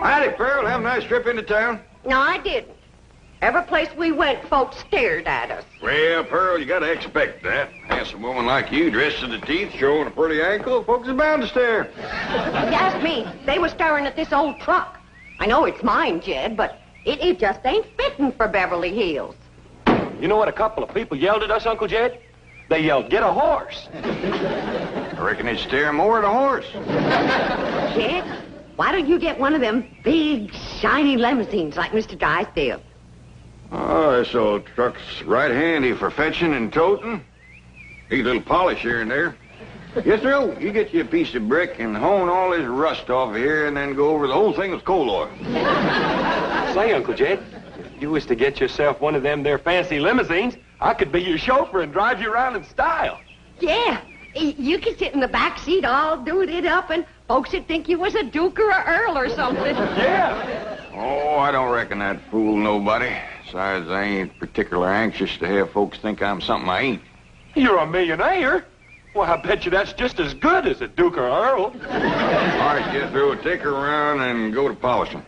Howdy, Pearl. Have a nice trip into town. No, I didn't. Every place we went, folks stared at us. Well, Pearl, you gotta expect that. Handsome woman like you, dressed to the teeth, showing a pretty ankle, folks are bound to stare. If you ask me, they were staring at this old truck. I know it's mine, Jed, but it just ain't fitting for Beverly Hills. You know what a couple of people yelled at us, Uncle Jed? They yelled, "Get a horse." I reckon they'd stare more at a horse. Jed, why don't you get one of them big, shiny limousines like Mr. Drysdale? Oh, this old truck's right handy for fetching and toting. Need a little polish here and there. Yes, sir. You get you a piece of brick and hone all this rust off of here and then go over the whole thing with coal oil. Say, Uncle Jed, if you was to get yourself one of them there fancy limousines, I could be your chauffeur and drive you around in style. Yeah, you could sit in the back seat all doing it up and folks would think you was a duke or a earl or something. Yeah. Oh, I don't reckon that fool nobody. Besides, I ain't particular anxious to have folks think I'm something I ain't. You're a millionaire. Well, I bet you that's just as good as a duke or earl. All right, get through. Take her around and go to polishing.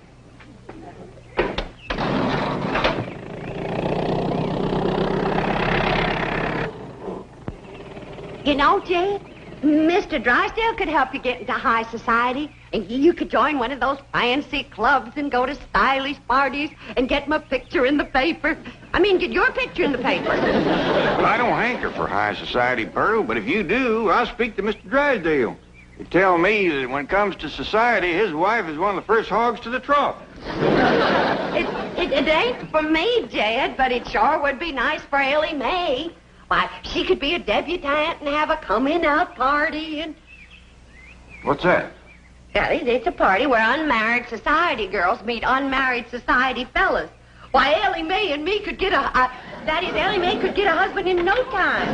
You know, Jed, Mr. Drysdale could help you get into high society, and you could join one of those fancy clubs and go to stylish parties and get my picture in the paper. I mean, get your picture in the paper. Well, I don't hanker for high society, Pearl, but if you do, I'll speak to Mr. Drysdale. You tell me that when it comes to society, his wife is one of the first hogs to the trough. It ain't for me, Jed, but it sure would be nice for Ellie Mae. Why, she could be a debutante and have a coming-out party and... What's that? Yeah, it's a party where unmarried society girls meet unmarried society fellas. Why, Ellie Mae and me could get Ellie Mae could get a husband in no time.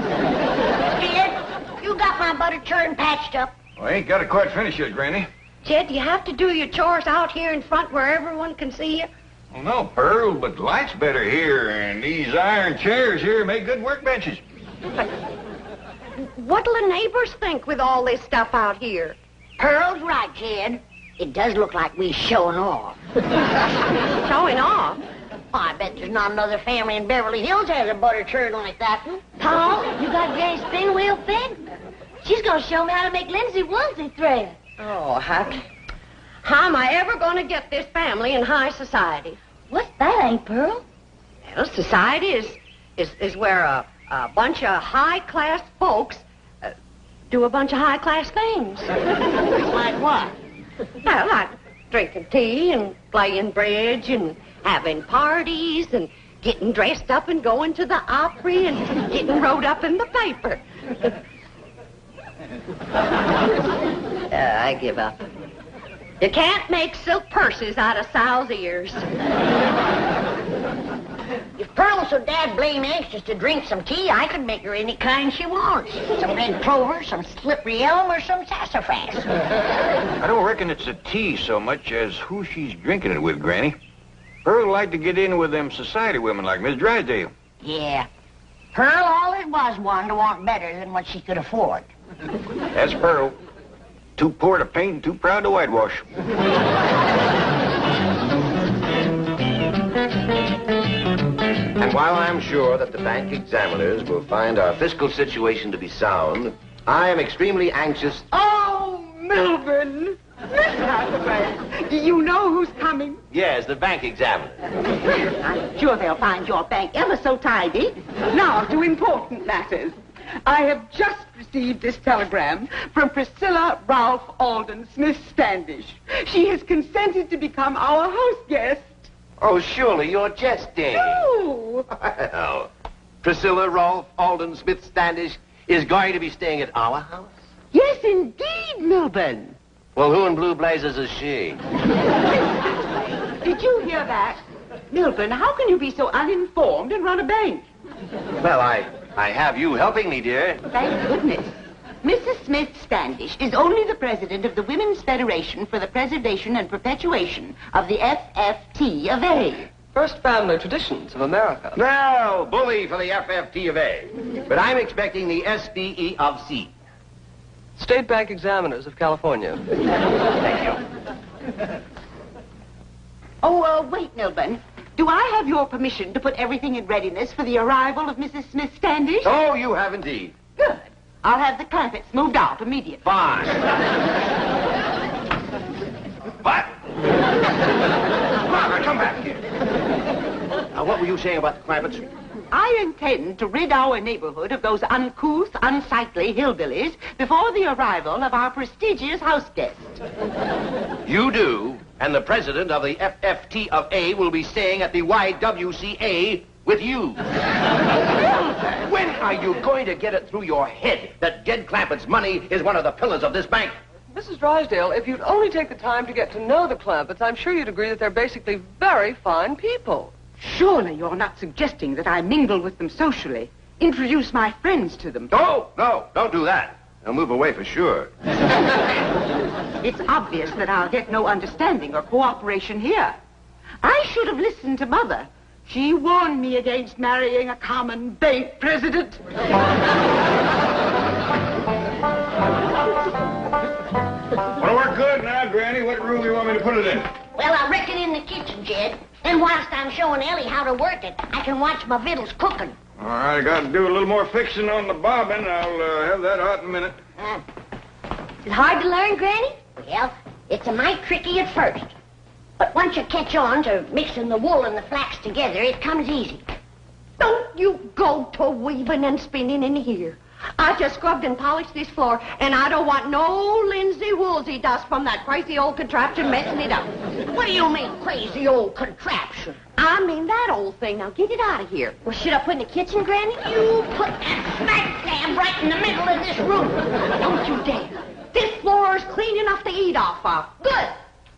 Jed, you got my butter churn patched up. Well, I ain't got it quite finished yet, Granny. Jed, do you have to do your chores out here in front where everyone can see you? Well, no, Pearl, but the light's better here, and these iron chairs here make good workbenches. But what'll the neighbors think with all this stuff out here? Pearl's right, Jed. It does look like we're showing off. Showing off? Oh, I bet there's not another family in Beverly Hills has a butter churn like that one. Paul, you got Granny's spin wheel fit? She's gonna show me how to make Lindsay onesie thread. Oh, how am I ever going to get this family in high society? What's that, Aunt Pearl? Well, society is where a bunch of high-class folks do a bunch of high-class things. Like what? Well, like drinking tea and playing bridge and having parties and getting dressed up and going to the Opry and getting wrote up in the paper. I give up. You can't make silk purses out of sow's ears. If Pearl's so dad blame anxious to drink some tea, I could make her any kind she wants. Some red clover, some slippery elm, or some sassafras. I don't reckon it's the tea so much as who she's drinking it with, Granny. Pearl would like to get in with them society women like Miss Drysdale. Yeah. Pearl always was one to want better than what she could afford. That's Pearl. Too poor to paint and too proud to whitewash. And while I'm sure that the bank examiners will find our fiscal situation to be sound, I am extremely anxious... Oh, Milburn! Miss Hathaway, do you know who's coming? Yes, the bank examiners. I'm sure they'll find your bank ever so tidy. Now, to important matters. I have just received this telegram from Priscilla Ralph Alden Smith Standish. She has consented to become our house guest. Oh, surely you're jesting. No! Well, Priscilla Ralph Alden Smith Standish is going to be staying at our house? Yes, indeed, Milburn. Well, who in blue blazes is she? Did you hear that? Milburn, how can you be so uninformed and run a bank? Well, I have you helping me, dear. Thank goodness. Mrs. Smith Standish is only the president of the Women's Federation for the Preservation and Perpetuation of the FFT of A. First family traditions of America. Well, bully for the FFT of A. But I'm expecting the SBE of C. State Bank Examiners of California. Thank you. Oh, wait, Milburn. Do I have your permission to put everything in readiness for the arrival of Mrs. Smith Standish? Oh, you have indeed. Good. I'll have the carpets moved out immediately. Fine. What? Margaret, come back here. Now, what were you saying about the carpets? I intend to rid our neighborhood of those uncouth, unsightly hillbillies before the arrival of our prestigious house guest. You do, and the president of the FFT of A will be staying at the YWCA with you. When are you going to get it through your head that Jed Clampett's money is one of the pillars of this bank? Mrs. Drysdale, if you'd only take the time to get to know the Clampetts, I'm sure you'd agree that they're basically very fine people. Surely you're not suggesting that I mingle with them socially, introduce my friends to them. No, don't do that. They'll move away for sure. It's obvious that I'll get no understanding or cooperation here. I should have listened to Mother. She warned me against marrying a common bank president. Well, we're good now, Granny. What room do you want me to put it in? Well, I reckon in the kitchen, Jed. And whilst I'm showing Ellie how to work it, I can watch my victuals cooking. All right, I got to do a little more fixing on the bobbin. I'll have that hot in a minute. It's hard to learn, Granny? Well, it's a mite tricky at first. But once you catch on to mixing the wool and the flax together, it comes easy. Don't you go to weaving and spinning in here. I just scrubbed and polished this floor, and I don't want no linsey-woolsey dust from that crazy old contraption messing it up. What do you mean, crazy old contraption? I mean that old thing. Now get it out of here. Well, should I put in the kitchen, Granny? You put that smack dab right in the middle of this room. Don't you dare. This floor is clean enough to eat off of. Good.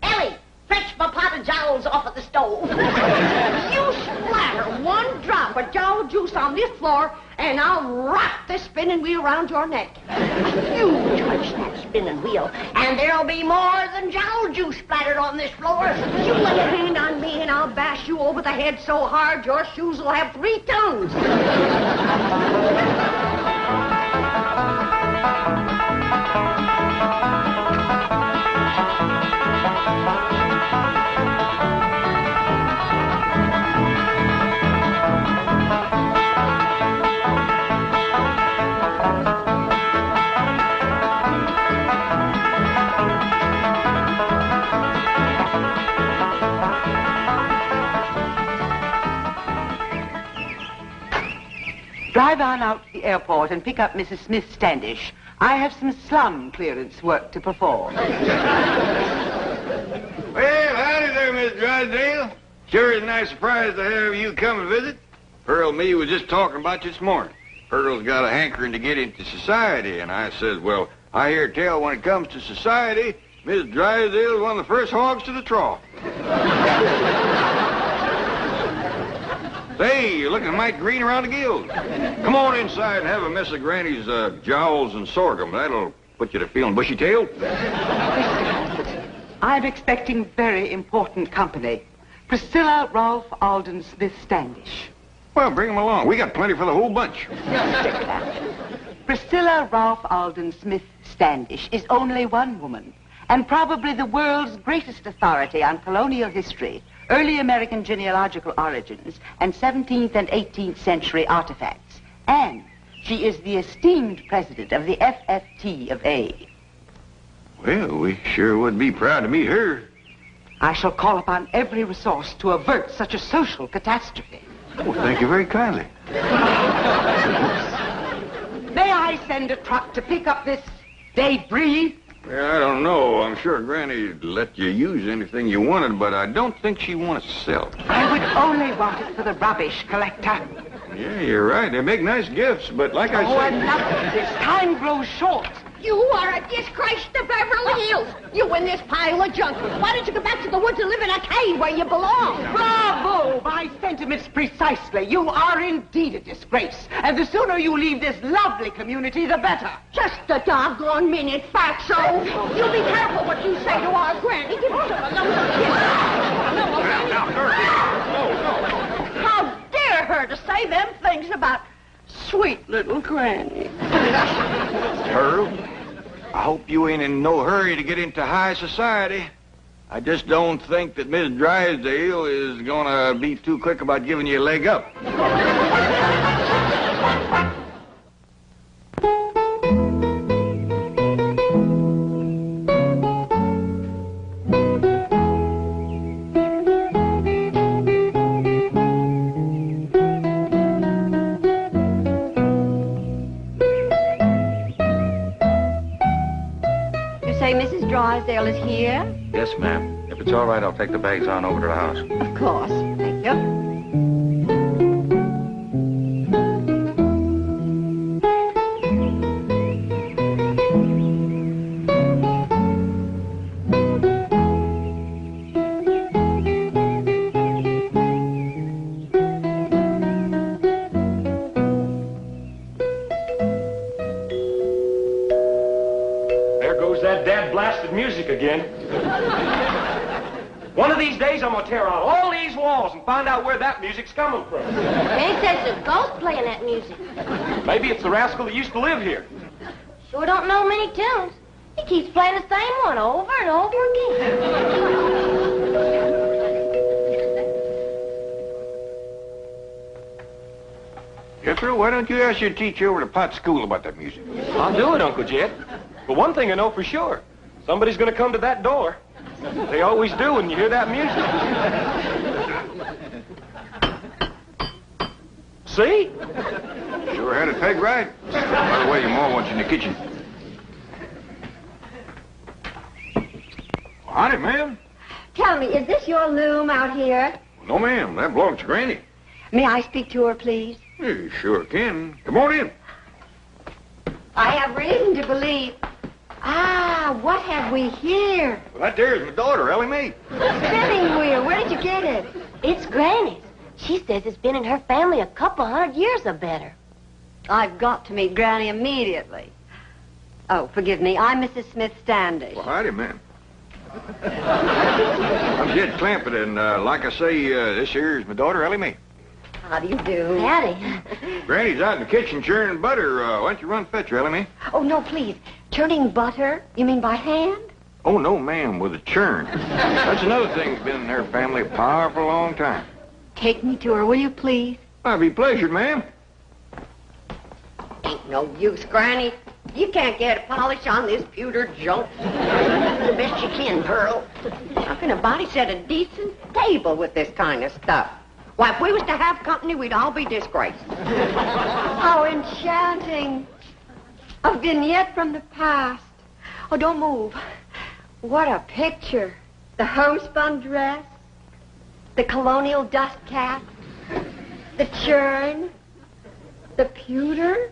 Ellie, fetch my pot of jowls off of the stove. You splatter one drop of jowl juice on this floor, and I'll wrap this spinning wheel around your neck. You touch that spinning wheel, and there'll be more than jowl juice splattered on this floor. You lay a hand on me, and I'll bash you over the head so hard your shoes will have 3 tongues. Drive on out to the airport and pick up Mrs. Smith Standish. I have some slum clearance work to perform. Well, howdy there, Miss Drysdale. Sure is a nice surprise to have you come and visit. Pearl and me was just talking about you this morning. Pearl's got a hankering to get into society, and I says, well, I hear tell when it comes to society, Miss Drysdale's one of the first hogs to the trough. Say, you're looking mighty green around the gills. Come on inside and have a mess of Granny's jowls and sorghum. That'll put you to feeling bushy-tailed. I'm expecting very important company. Priscilla Ralph Alden Smith Standish. Well, bring them along. We got plenty for the whole bunch. Priscilla Ralph Alden Smith Standish is only one woman, and probably the world's greatest authority on colonial history, early American genealogical origins, and 17th and 18th century artifacts. And she is the esteemed president of the FFT of A. Well, we sure would be proud to meet her. I shall call upon every resource to avert such a social catastrophe. Well, thank you very kindly. May I send a truck to pick up this debris? Well, I don't know. I'm sure Granny'd let you use anything you wanted, but I don't think she wants to sell it. I would only want it for the rubbish collector. Yeah, you're right. They make nice gifts, but like I said... enough of this. Time grows short. You are a disgrace to Beverly Hills. You and this pile of junk. Why don't you go back to the woods and live in a cave where you belong? Bravo! My sentiments precisely. You are indeed a disgrace. And the sooner you leave this lovely community, the better. Just a doggone minute, Fatso. You be careful what you say to our Granny. Give her some little kiss. Now, How dare her to say them things about sweet little Granny? Pearl, I hope you ain't in no hurry to get into high society. I just don't think that Miss Drysdale is gonna be too quick about giving you a leg up. You say Mrs. Drysdale is here? Yes, ma'am. If it's all right, I'll take the bags on over to the house. Of course. Thank you. There goes that dad-blasted music again. One of these days, I'm gonna tear out all these walls and find out where that music's coming from. They said it's a ghost playing that music. Maybe it's the rascal that used to live here. Sure don't know many tunes. He keeps playing the same one over and over again. Jethro, why don't you ask your teacher over to Pot's school about that music? I'll do it, Uncle Jed. But one thing I know for sure. Somebody's gonna come to that door. They always do when you hear that music. See? Sure had it pegged right. By the way, your mom wants you in the kitchen. Howdy, ma'am. Tell me, is this your loom out here? No, ma'am. That belongs to Granny. May I speak to her, please? You sure can. Come on in. I have reason to believe. Ah, what have we here? Well, that there's my daughter, Ellie Mae. Spinning wheel. Where did you get it? It's Granny's. She says it's been in her family a couple 100 years or better. I've got to meet Granny immediately. Oh, forgive me. I'm Mrs. Smith Standish. Well, howdy, ma'am. I'm Jed Clampett, and like I say, this here is my daughter, Ellie Mae. How do you do? Howdy. Granny's out in the kitchen churning butter. Why don't you run fetch her, Ellie Mae? Oh, no, please. Churning butter? You mean by hand? Oh, no, ma'am, with a churn. That's another thing that's been in her family a powerful long time. Take me to her, will you, please? I'd be pleasured, ma'am. Ain't no use, Granny. You can't get a polish on this pewter junk. The best you can, Pearl. How can a body set a decent table with this kind of stuff? Why, if we was to have company, we'd all be disgraced. How enchanting. A vignette from the past. Oh, don't move. What a picture. The homespun dress, the colonial dust cap, the churn, the pewter,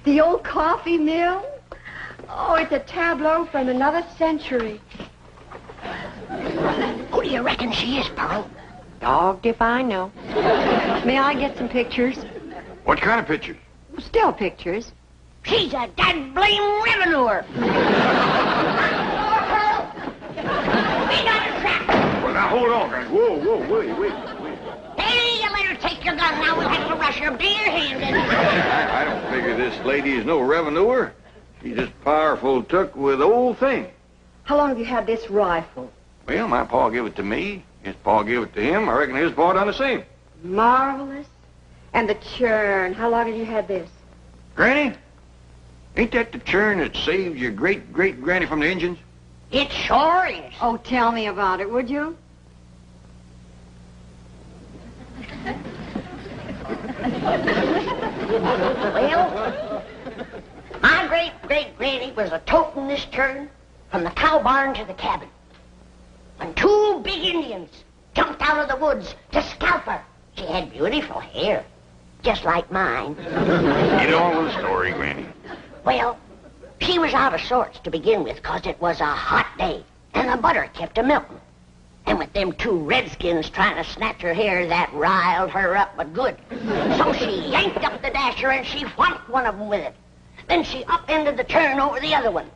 the old coffee mill. Oh, it's a tableau from another century. Who do you reckon she is, Pearl? Dogged if I know. May I get some pictures? What kind of picture? Still pictures. She's a dad-blame revenuer. We got a trap. Well, now, hold on, Granny. Wait. Hey, you let her take your gun. Now we'll have to rush her bare-handed. I don't figure this lady is no revenuer. She's just powerful took with old thing. How long have you had this rifle? Well, my pa gave it to me. His pa gave it to him. I reckon his pa done the same. Marvelous. And the churn. How long have you had this? Granny, ain't that the churn that saved your great-great-granny from the Injuns? It sure is. Oh, tell me about it, would you? Well, my great-great-granny was a toting this churn from the cow barn to the cabin. When two big Indians jumped out of the woods to scalp her. She had beautiful hair, just like mine. Get on with the story, Granny. Well, she was out of sorts to begin with, 'cause it was a hot day, and the butter kept a-melting. And with them two redskins trying to snatch her hair, that riled her up but good. So she yanked up the dasher and she whacked one of them with it. Then she upended the churn over the other one.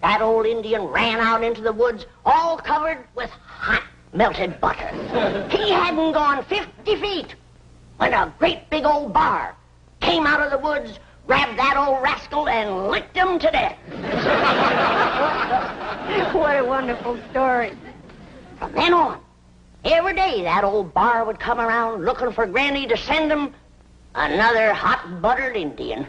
That old Indian ran out into the woods, all covered with hot, melted butter. He hadn't gone 50 feet when a great big old bar came out of the woods, grabbed that old rascal, and licked him to death. What a wonderful story. From then on, every day that old bar would come around looking for Granny to send him another hot-buttered Indian.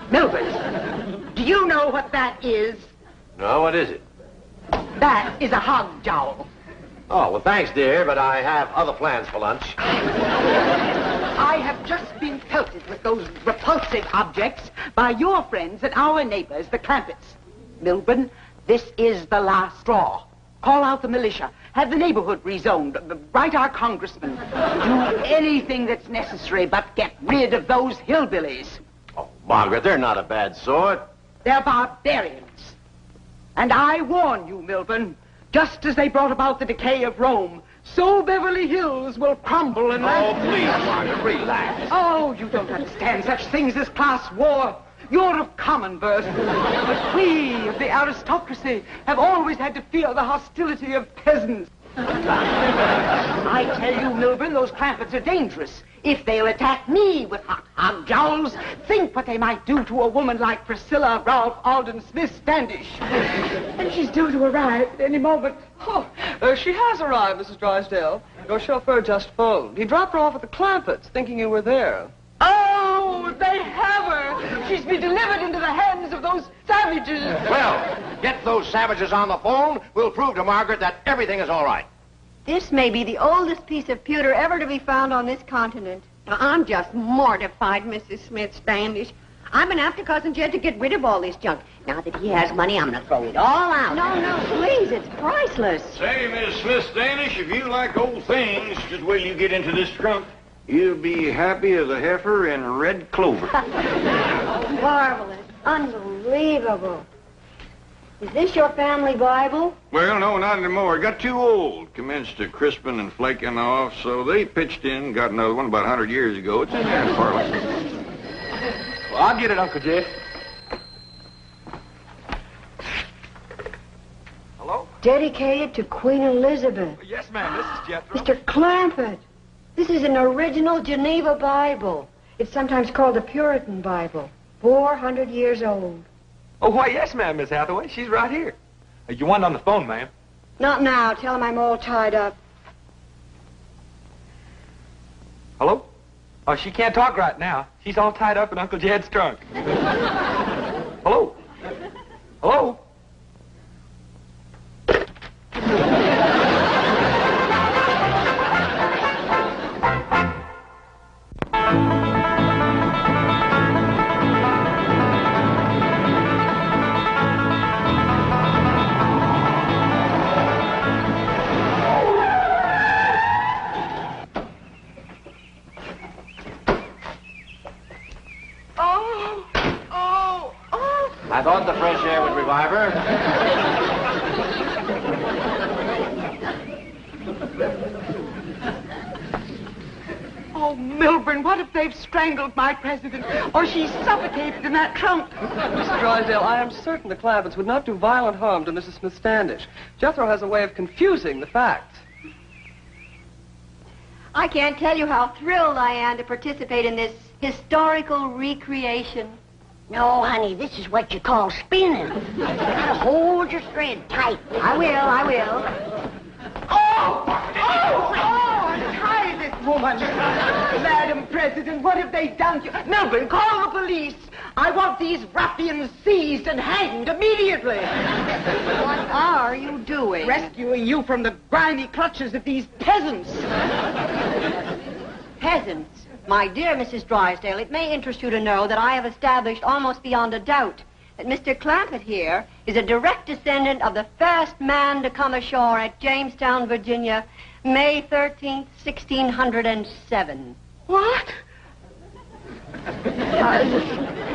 Milburn, do you know what that is? No, what is it? That is a hog jowl. Oh, well, thanks, dear, but I have other plans for lunch. I have just been pelted with those repulsive objects by your friends and our neighbors, the Clampetts. Milburn, this is the last straw. Call out the militia. Have the neighborhood rezoned. Write our congressman. Do anything that's necessary, but get rid of those hillbillies. Oh, Margaret, they're not a bad sort. They're barbarians. And I warn you, Milburn, just as they brought about the decay of Rome, so Beverly Hills will crumble and... Oh, please, Margaret, relax. Oh, you don't understand such things as class war. You're of common birth. But we of the aristocracy have always had to fear the hostility of peasants. I tell you, Milburn, those Clampetts are dangerous. If they'll attack me with hog jowls, think what they might do to a woman like Priscilla Ralph Alden Smith Standish. And she's due to arrive at any moment. Oh, she has arrived, Mrs. Drysdale. Your chauffeur just phoned. He dropped her off at the Clampetts, thinking you were there. Oh, they have her. She's been delivered into the hands of those savages. Well, get those savages on the phone. We'll prove to Margaret that everything is all right. This may be the oldest piece of pewter ever to be found on this continent. Now, I'm just mortified, Mrs. Smith Standish. I've been after Cousin Jed to get rid of all this junk. Now that he has money, I'm going to throw it all out. No, please, it's priceless. Say, Miss Smith Standish, if you like old things, just wait till you get into this trunk. You'll be happy as a heifer in red clover. Marvelous. Unbelievable. Is this your family Bible? Well, no, not anymore. It got too old. Commenced to crisping and flaking off, so they pitched in, got another one about 100 years ago. It's in there in Parliament. Well, I'll get it, Uncle Jed. Hello? Dedicated to Queen Elizabeth. Yes, ma'am. This is Jethro. Mr. Clampett, this is an original Geneva Bible. It's sometimes called the Puritan Bible. 400 years old. Oh, why, yes, ma'am, Miss Hathaway. She's right here. You want on the phone, ma'am? Not now. Tell him I'm all tied up. Hello? Oh, she can't talk right now. She's all tied up in Uncle Jed's trunk. Hello? Hello? I thought the fresh air would revive her. Oh, Milburn, what if they've strangled my president? Or she's suffocated in that trunk? Mrs. Drysdale, I am certain the Clampetts would not do violent harm to Mrs. Smith Standish. Jethro has a way of confusing the facts. I can't tell you how thrilled I am to participate in this historical recreation. No, honey, this is what you call spinning. You gotta hold your thread tight. I will. Untie this woman. Madam President, what have they done to you? Milburn, call the police. I want these ruffians seized and hanged immediately. What are you doing? Rescuing you from the grimy clutches of these peasants. Peasants. My dear Mrs. Drysdale, it may interest you to know that I have established almost beyond a doubt that Mr. Clampett here is a direct descendant of the first man to come ashore at Jamestown, Virginia, May 13th, 1607. What?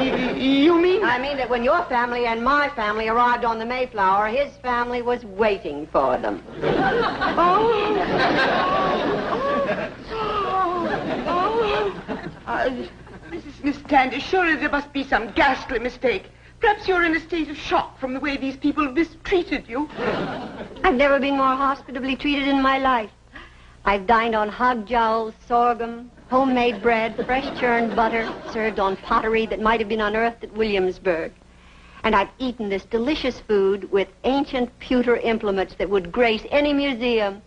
You mean? I mean that when your family and my family arrived on the Mayflower, his family was waiting for them. Mrs. Smith Standish, surely there must be some ghastly mistake. Perhaps you're in a state of shock from the way these people mistreated you. I've never been more hospitably treated in my life. I've dined on hog jowls, sorghum, homemade bread, fresh churned butter, served on pottery that might have been unearthed at Williamsburg. And I've eaten this delicious food with ancient pewter implements that would grace any museum.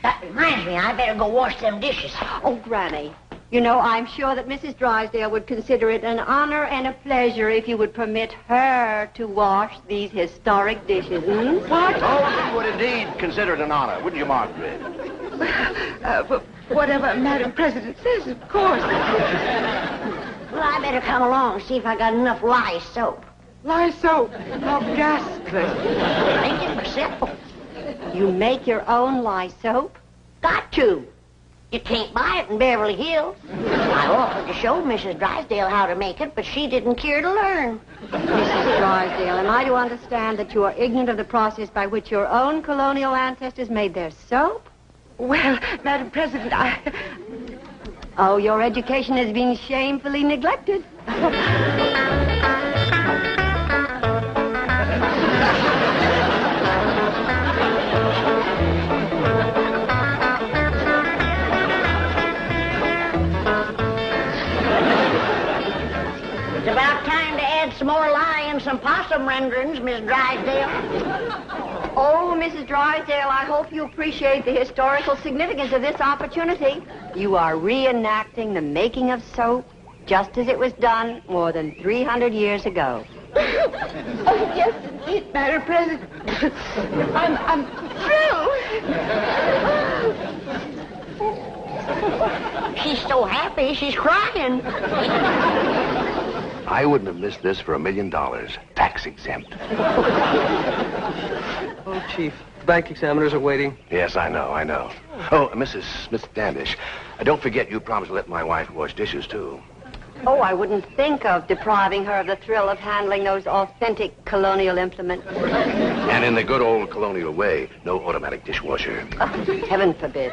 That reminds me, I better go wash them dishes. Oh, Granny, you know, I'm sure that Mrs. Drysdale would consider it an honor and a pleasure if you would permit her to wash these historic dishes. What? Oh, we would indeed consider it an honor, wouldn't you, Margaret? Whatever Madam President says, of course. Well, I better come along and see if I got enough lye soap. Lye soap. How ghastly. Make it myself. You make your own lye soap? Got to. You can't buy it in Beverly Hills. I offered to show Mrs. Drysdale how to make it, but she didn't care to learn. Mrs. Drysdale, am I to understand that you are ignorant of the process by which your own colonial ancestors made their soap? Well, Madam President, Oh, your education is being shamefully neglected. It's about time to add some more lye and some possum renderings, Miss Drysdale. Oh, Mrs. Drysdale, I hope you appreciate the historical significance of this opportunity. You are reenacting the making of soap just as it was done more than 300 years ago. Oh, yes, indeed, Madam President. I'm thrilled. She's so happy, she's crying. I wouldn't have missed this for $1 million. Tax exempt. Oh, Chief, the bank examiners are waiting. Yes, I know. Oh, Mrs. Standish, don't forget you promised to let my wife wash dishes, too. Oh, I wouldn't think of depriving her of the thrill of handling those authentic colonial implements. And in the good old colonial way, no automatic dishwasher. Oh, heaven forbid.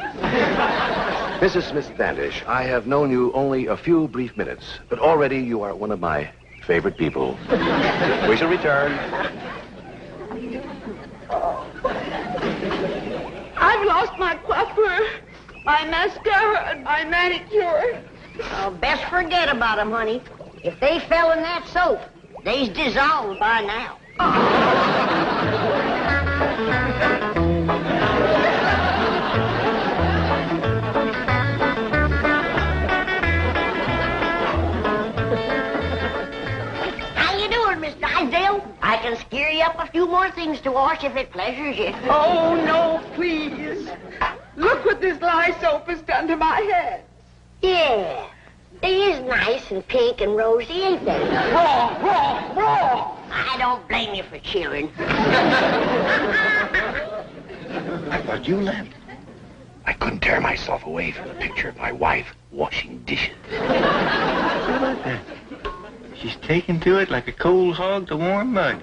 Mrs. Smith Standish, I have known you only a few brief minutes, but already you are one of my favorite people. We shall return. I've lost my coiffure, my mascara, and my manicure. Oh, best forget about them, honey. If they fell in that soap, they's dissolved by now. How you doing, Miss Drysdale? I can scare you up a few more things to wash if it pleasures you. Oh, no, please. Look what this lye soap has done to my head. Yeah, they is nice and pink and rosy, ain't they? Raw. I don't blame you for cheering. I thought you left. I couldn't tear myself away from the picture of my wife washing dishes. How about that? She's taken to it like a cold hog to warm mud.